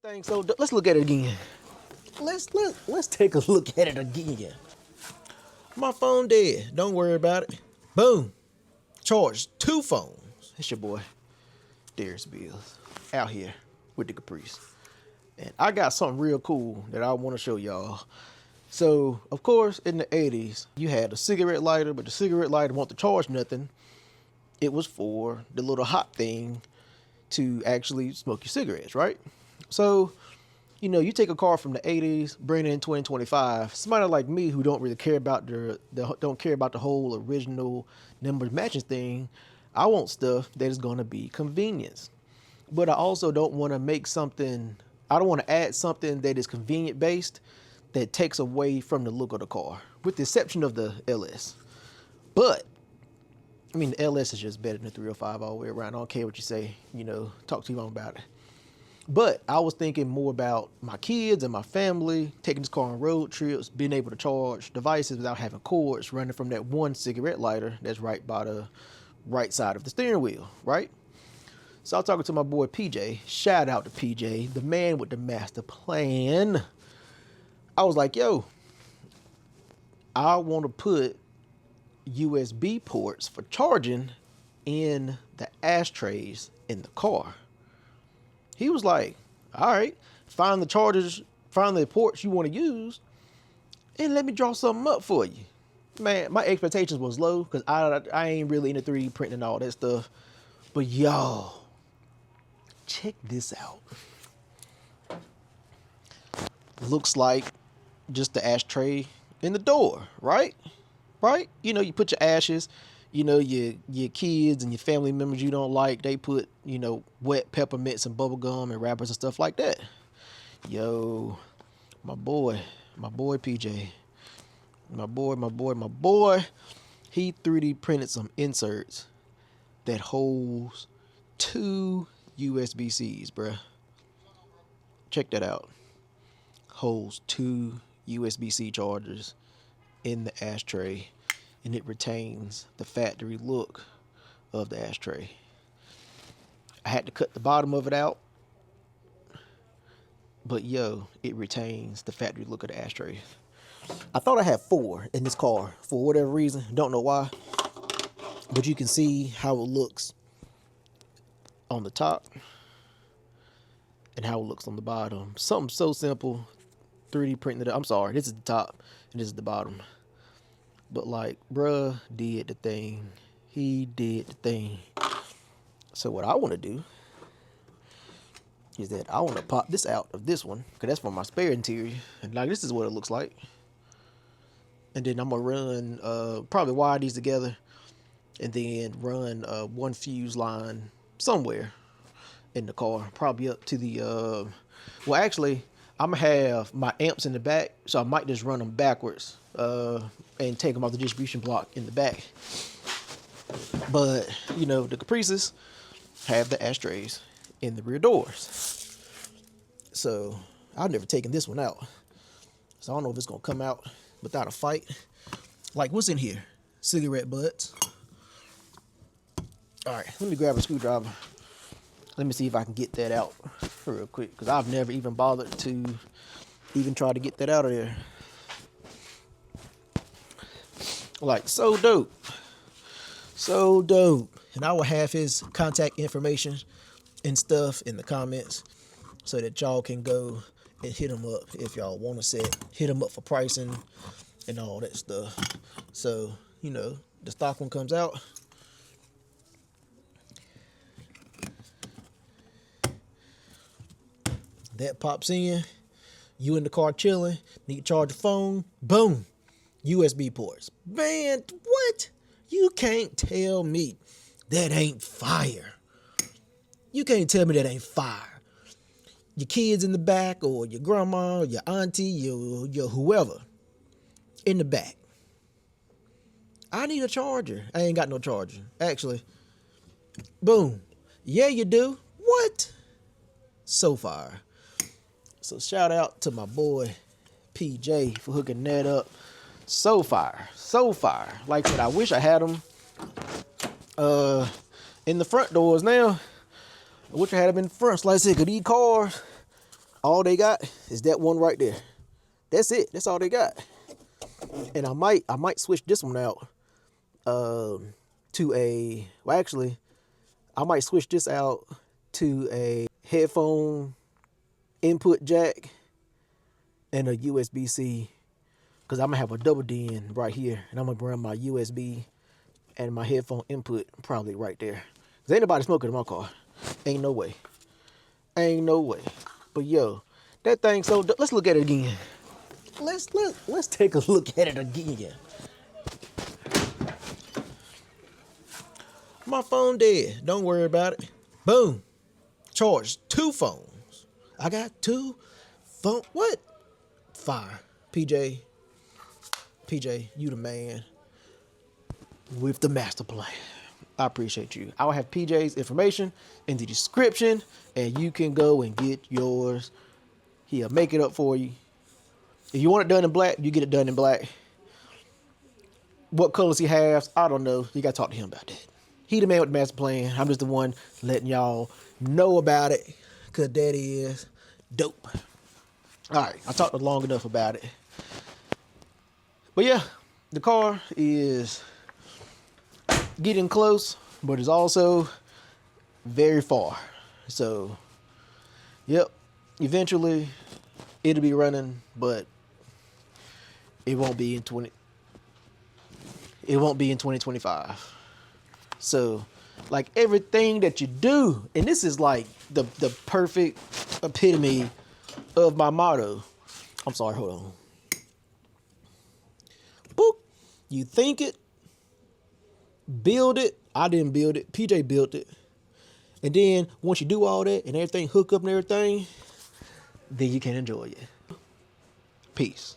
thing. So let's look at it again. Let's take a look at it again. My phone dead. Don't worry about it. Boom. Charged 2 phones. It's your boy, Darius Bills, out here with the Caprice. And I got something real cool that I want to show y'all. So, of course, in the 80s, you had a cigarette lighter, but the cigarette lighter won't to charge nothing. It was for the little hot thing to actually smoke your cigarettes, right? So, you take a car from the 80s, bring it in 2025. Somebody like me who don't really care about the whole original numbers matching thing, I want stuff that is going to be convenience. But I also don't want to make something, I don't want to add something that is convenient based that takes away from the look of the car, with the exception of the LS. But I mean, the LS is just better than the 305 all the way around. I don't care what you say, talk to your mom about it. But I was thinking more about my kids and my family, taking this car on road trips, being able to charge devices without having cords running from that one cigarette lighter that's right by the right side of the steering wheel, right? So I was talking to my boy PJ. Shout out to PJ, the man with the master plan. I was like, yo, I want to put USB ports for charging in the ashtrays in the car. He was like, all right, find the chargers, find the ports you want to use, and let me draw something up for you. Man, my expectations was low because I ain't really into 3D printing and all that stuff. But y'all, check this out. Looks like just the ashtray in the door, right? Right? You put your ashes, your kids and your family members you don't like, they put, wet peppermints and bubble gum and wrappers and stuff like that. Yo, my boy PJ, my boy, he 3D printed some inserts that holds 2 USB-Cs, bruh. Check that out. Holds 2 USB-C chargers in the ashtray, and it retains the factory look of the ashtray. I had to cut the bottom of it out, but it retains the factory look of the ashtray. I thought I had 4 in this car for whatever reason, don't know why, but you can see how it looks on the top and how it looks on the bottom. Something so simple, 3D printing it. I'm sorry, this is the top and this is the bottom. But like, bruh did the thing. He did the thing. So what I want to do is that I want to pop this out of this one, because that's for my spare interior. And like, this is what it looks like. And then I'm going to run, probably wire these together, and then run one fuse line somewhere in the car. Probably up to the, well actually, I'm going to have my amps in the back, so I might just run them backwards and take them off the distribution block in the back. But, the Caprices have the ashtrays in the rear doors. So, I've never taken this one out. So, I don't know if it's going to come out without a fight. Like, what's in here? Cigarette butts. All right, let me grab a screwdriver. Let me see if I can get that out real quick, because I've never even bothered to even try to get that out of there. Like, so dope. So dope. And I will have his contact information and stuff in the comments so that y'all can go and hit him up if y'all want to set. Hit him up for pricing and all that stuff. So, the stock one comes out. That pops in. You in the car chilling. Need to charge your phone. Boom. USB ports. Man, what? You can't tell me that ain't fire. You can't tell me that ain't fire. Your kids in the back, or your grandma, or your auntie, your whoever in the back. I need a charger. I ain't got no charger. Actually, boom. Yeah, you do. What? So fire. So shout out to my boy PJ for hooking that up. So fire. So fire. Like I said, I wish I had them in the front doors now. I wish I had them in the front. So like I said, 'cause these cars, All they got is that one right there. That's it. That's all they got. And I might switch this one out to a, well, actually, I might switch this out to a headphone input jack and a USB-C, because I'm gonna have a double DIN right here, and I'm gonna run my USB and my headphone input probably right there. Cause ain't nobody smoking in my car. Ain't no way. Ain't no way. But yo, that thing, so let's look at it again. Let's take a look at it again. My phone dead. Don't worry about it. Boom. Charged 2 phones. I got 2 phone. What? Fire. PJ, you the man with the master plan. I appreciate you. I'll have PJ's information in the description, and you can go and get yours. He'll make it up for you. If you want it done in black, you get it done in black. What colors he has, I don't know. You got to talk to him about that. He the man with the master plan. I'm just the one letting y'all know about it, because that is dope. All right, I talked long enough about it. But yeah, the car is getting close, but it's also very far. So, yep, eventually it'll be running, but it won't be in 2025. So, like everything that you do, and this is like the perfect epitome of my motto. I'm sorry, hold on. Boop. You think it, build it. I didn't build it. PJ built it. And then once you do all that and everything hook up and everything, then you can enjoy it. Peace.